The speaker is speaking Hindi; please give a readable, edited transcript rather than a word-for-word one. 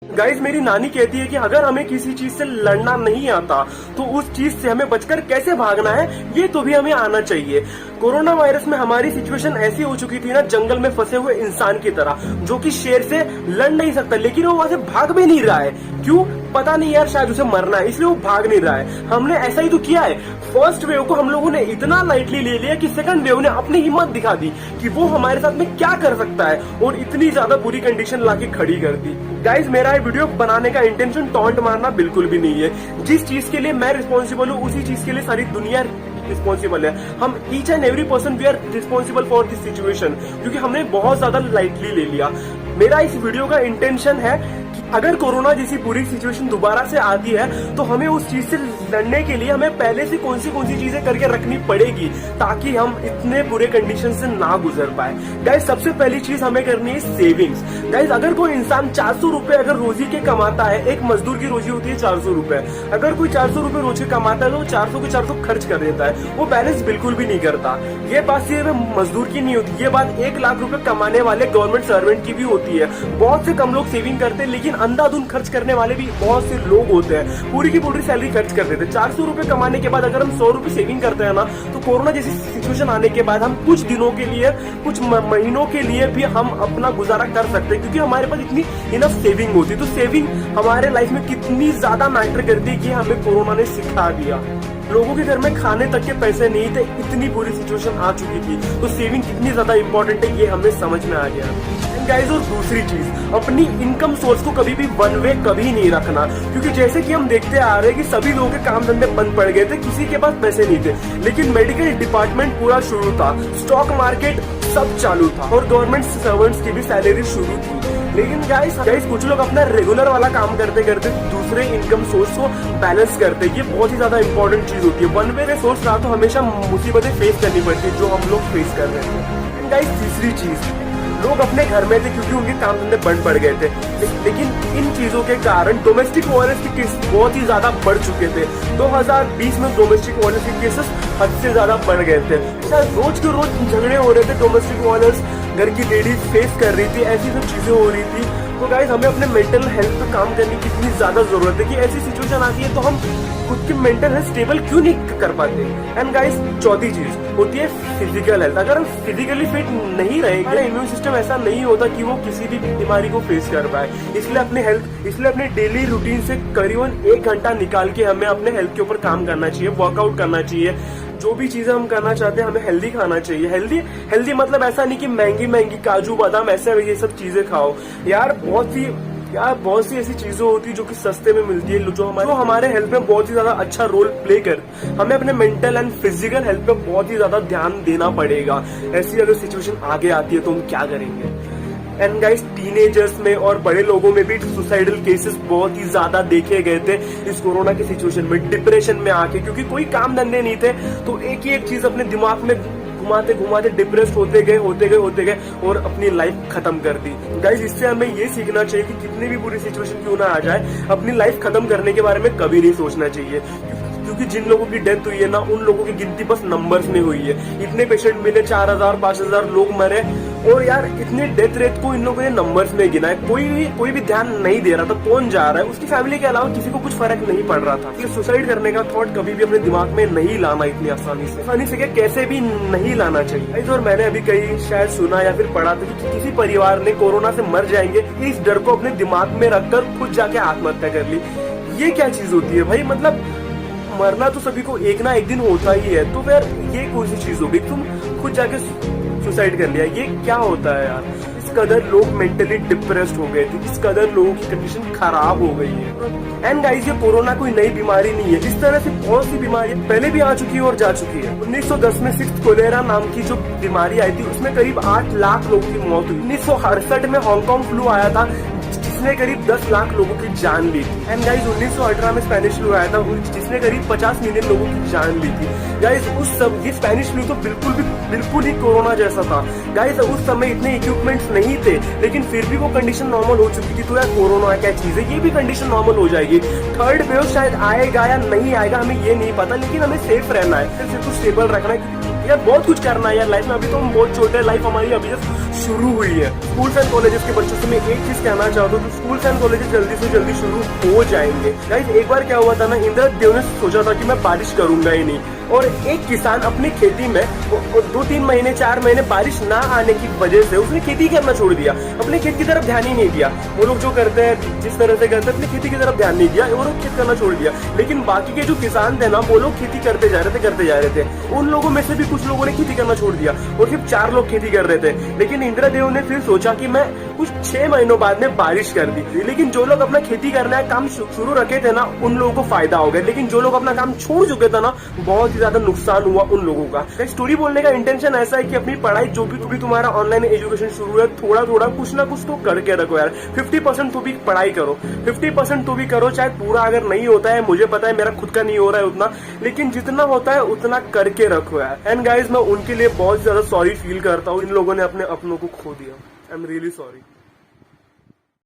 गाइज मेरी नानी कहती है कि अगर हमें किसी चीज से लड़ना नहीं आता तो उस चीज से हमें बचकर कैसे भागना है ये तो भी हमें आना चाहिए। कोरोना वायरस में हमारी सिचुएशन ऐसी हो चुकी थी ना, जंगल में फंसे हुए इंसान की तरह, जो कि शेर से लड़ नहीं सकता लेकिन वो वहां से भाग भी नहीं रहा है। क्यों पता नहीं यार, शायद उसे मरना है इसलिए वो भाग नहीं रहा है। हमने ऐसा ही तो किया है। फर्स्ट वेव को हम लोगों ने इतना लाइटली ले लिया कि सेकंड वेव ने अपनी हिम्मत दिखा दी कि वो हमारे साथ में क्या कर सकता है और इतनी ज्यादा बुरी कंडीशन लाके खड़ी कर दी। गाइज मेरा ये वीडियो बनाने का इंटेंशन टॉन्ट मारना बिल्कुल भी नहीं है। जिस चीज के लिए मैं रिस्पॉन्सिबल हूँ उसी चीज के लिए सारी दुनिया रिस्पॉन्सिबल है। हम each and every person we are responsible for this situation, क्योंकि हमने बहुत ज्यादा लाइटली ले लिया। मेरा इस वीडियो का इंटेंशन है कि अगर कोरोना जैसी पूरी सिचुएशन दोबारा से आती है तो हमें उस चीज से लड़ने के लिए हमें पहले से कौन सी चीजें करके रखनी पड़ेगी ताकि हम इतने बुरे कंडीशन से ना गुजर पाए। गाइज सबसे पहली चीज हमें करनी है सेविंग्स। गाइज अगर कोई इंसान 400 रुपए अगर रोजी के कमाता है, एक मजदूर की रोजी होती है 400 रुपए, अगर कोई 400 रुपए रोज के कमाता है तो 400 के 400 खर्च कर देता है, वो बैलेंस बिल्कुल भी नहीं करता। ये बात सिर्फ मजदूर की नहीं होती, ये बात 1 लाख रुपए कमाने वाले गवर्नमेंट सर्वेंट की भी होती है। बहुत से कम लोग सेविंग करते हैं लेकिन अंधाधुंध खर्च करने वाले भी बहुत से लोग होते हैं, पूरी की पूरी सैलरी खर्च कर देते हैं। 400 रुपए कमाने के बाद अगर हम 100 रुपए सेविंग करते हैं ना, तो कोरोना जैसी सिचुएशन आने के बाद हम कुछ दिनों के लिए, कुछ महीनों के लिए भी हम अपना गुजारा कर सकते हैं, क्योंकि हमारे पास इतनी इनफ सेविंग होती है। तो सेविंग हमारे लाइफ में कितनी ज्यादा मैटर करती है कि हमें कोरोना ने सिखा दिया। लोगों के घर में खाने तक के पैसे नहीं थे, इतनी बुरी सिचुएशन आ चुकी थी, तो सेविंग कितनी ज्यादा इंपॉर्टेंट है ये हमें समझ में आ गया। गाइस और दूसरी चीज, अपनी इनकम सोर्स को कभी भी वन वे कभी नहीं रखना, क्योंकि जैसे कि हम देखते आ रहे हैं कि सभी लोगों के काम धंधे बंद पड़ गए थे, किसी के पास पैसे नहीं थे, लेकिन मेडिकल डिपार्टमेंट पूरा शुरू था, स्टॉक मार्केट सब चालू था और गवर्नमेंट सर्वेंट्स की भी सैलरी शुरू थी। लेकिन गाइस कुछ लोग अपना रेगुलर वाला काम करते करते दूसरे इनकम सोर्स को बैलेंस करते, ये बहुत ही ज्यादा इंपॉर्टेंट चीज होती है। वन वे सोर्स रहा तो हमेशा मुसीबतें फेस करनी पड़ती है, जो हम लोग फेस कर रहे हैं। गाइस तीसरी चीज, लोग अपने घर में थे क्योंकि उनके काम धंधे बंद पड़ गए थे, लेकिन इन चीजों के कारण डोमेस्टिक वायलेंस के केस बहुत ही ज्यादा बढ़ चुके थे। 2020 में डोमेस्टिक वायलेंस के केसेस हद से ज्यादा बढ़ गए थे। रोज के रोज झगड़े हो रहे थे, डोमेस्टिक वायलेंस घर की लेडीज फेस कर रही थी, ऐसी सब चीजें हो रही थी। तो गाइस हमें अपने मेंटल हेल्थ पे काम करने की कितनी ज्यादा जरूरत है कि ऐसी सिचुएशन आती है तो हम खुद की मेंटल हेल्थ स्टेबल क्यों नहीं कर पाते। एंड गाइस चौथी चीज होती है फिजिकल हेल्थ। अगर हम फिजिकली फिट नहीं रहेंगे, इम्यून सिस्टम ऐसा नहीं होता कि वो किसी भी बीमारी को फेस कर पाए। इसलिए अपने डेली रूटीन से करीबन 1 घंटा निकाल के हमें अपने हेल्थ के ऊपर काम करना चाहिए, वर्कआउट करना चाहिए। जो भी चीजें हम करना चाहते हैं हमें हेल्दी खाना चाहिए। हेल्दी मतलब ऐसा नहीं कि महंगी काजू बादाम ऐसे ये सब चीजें खाओ यार। बहुत सी ऐसी चीजें होती है जो कि सस्ते में मिलती है, जो हमारे हेल्थ में बहुत ही ज्यादा अच्छा रोल प्ले कर। हमें अपने मेंटल एंड फिजिकल हेल्थ पे बहुत ही ज्यादा ध्यान देना पड़ेगा। ऐसी अगर सिचुएशन आगे आती है तो हम क्या करेंगे। एंड गाइस टीनेजर्स में और बड़े लोगों में भी सुसाइडल केसेस बहुत ही ज्यादा देखे गए थे इस कोरोना की सिचुएशन में, डिप्रेशन में आके, क्योंकि कोई काम धंधे नहीं थे तो एक ही एक चीज अपने दिमाग में घुमाते डिप्रेस होते गए और अपनी लाइफ खत्म कर दी। गाइस इससे हमें ये सीखना चाहिए कि कितनी भी बुरी सिचुएशन क्यों ना आ जाए, अपनी लाइफ खत्म करने के बारे में कभी नहीं सोचना चाहिए, क्योंकि जिन लोगों की डेथ हुई है ना, उन लोगों की गिनती बस नंबर्स में हुई है। इतने पेशेंट मिले, 4000 5000 लोग मरे, और यार इतने डेथ रेट को इन लोगों ने नंबर्स में गिना है। कोई भी ध्यान नहीं दे रहा था कौन जा रहा है, उसकी फैमिली के अलावा किसी को कुछ फर्क नहीं पड़ रहा था। इसलिए सुसाइड करने का थॉट कभी भी अपने दिमाग में नहीं लाना इतनी आसानी से कैसे भी नहीं लाना चाहिए। और मैंने अभी कहीं शायद सुना या फिर पढ़ा था कि किसी परिवार ने कोरोना से मर जाएंगे इस डर को अपने दिमाग में रखकर खुद जाके आत्महत्या कर ली। ये क्या चीज होती है भाई? मतलब मरना तो सभी को एक ना एक दिन होता ही है, तो फिर ये कौन सी चीज होगी तुम खुद जाके सुसाइड कर लिया? ये क्या होता है यार? इस कदर लोग मेंटली डिप्रेस्ड हो गए थे, इस कदर लोगों की कंडीशन खराब हो गई है। एंड गाइस ये कोरोना कोई नई बीमारी नहीं है, इस तरह से बहुत सी बीमारी पहले भी आ चुकी है और जा चुकी है। 1910 में 6th कोलेरा नाम की जो बीमारी आई थी उसमें करीब 8 लाख लोगों की मौत हुई। 1968 में हांगकांग फ्लू आया था जिसने करीब 10 लाख लोगों की जान ली थी। एंड गाइस 1918 में स्पेनिश फ्लू आया था जिसने करीब 50 मिलियन लोगों की जान ली थी। गाइस ये स्पेनिश फ्लू तो बिल्कुल ही कोरोना जैसा था। गाइस उस समय इतने इक्विपमेंट्स नहीं थे, लेकिन फिर भी वो कंडीशन नॉर्मल हो चुकी थी। तो यार कोरोना क्या चीज है, ये भी कंडीशन नॉर्मल हो जाएगी। थर्ड वेव शायद आएगा या नहीं आएगा हमें ये नहीं पता, लेकिन हमें सेफ रहना है, सिर्फ स्टेबल रखना है यार। बहुत कुछ करना है यार लाइफ में, अभी तो हम बहुत छोटे हैं, लाइफ हमारी अभी शुरू हुई है। स्कूल्स एंड कॉलेजेस के बच्चों से मैं एक चीज कहना चाहता हूँ, तो स्कूल्स एंड कॉलेजेस जल्दी से जल्दी शुरू हो जाएंगे। गाइस एक बार क्या हुआ था ना, इंद्रदेव ने सोचा था कि मैं बारिश करूंगा ही नहीं, और एक किसान अपनी खेती में 2-3 महीने 4 महीने बारिश ना आने की वजह से उसने खेती करना छोड़ दिया, अपने खेत की तरफ ध्यान ही नहीं दिया। वो लोग जो करते हैं जिस तरह से करते हैं, अपनी खेती की तरफ ध्यान नहीं दिया, वो लोग खेत करना छोड़ दिया। लेकिन बाकी के जो किसान थे ना, वो लोग खेती करते जा रहे थे। उन लोगों में से भी कुछ लोगों ने खेती करना छोड़ दिया और सिर्फ 4 लोग खेती कर रहे थे। लेकिन इंद्रदेव ने फिर सोचा कि मैं कुछ 6 महीनों बाद में बारिश कर दी। लेकिन जो लोग अपना खेती करना है काम शुरू रखे थे ना, उन लोगों को फायदा हो गया। लेकिन जो लोग अपना काम छोड़ चुके थे ना, बहुत ही ज्यादा नुकसान हुआ उन लोगों का। स्टोरी बोलने का इंटेंशन ऐसा है कि अपनी पढ़ाई जो भी तुम्हारा ऑनलाइन एजुकेशन शुरू है, थोड़ा थोड़ा कुछ ना कुछ तो करके रखो यार। 50% तो भी पढ़ाई करो, 50% तो भी करो, चाहे पूरा अगर नहीं होता है, मुझे पता है मेरा खुद का नहीं हो रहा है उतना, लेकिन जितना होता है उतना करके रखो यार। एंड गाइज मैं उनके लिए बहुत ज्यादा सॉरी फील करता हूँ, इन लोगों ने अपने अपनों को खो दिया। I am really sorry.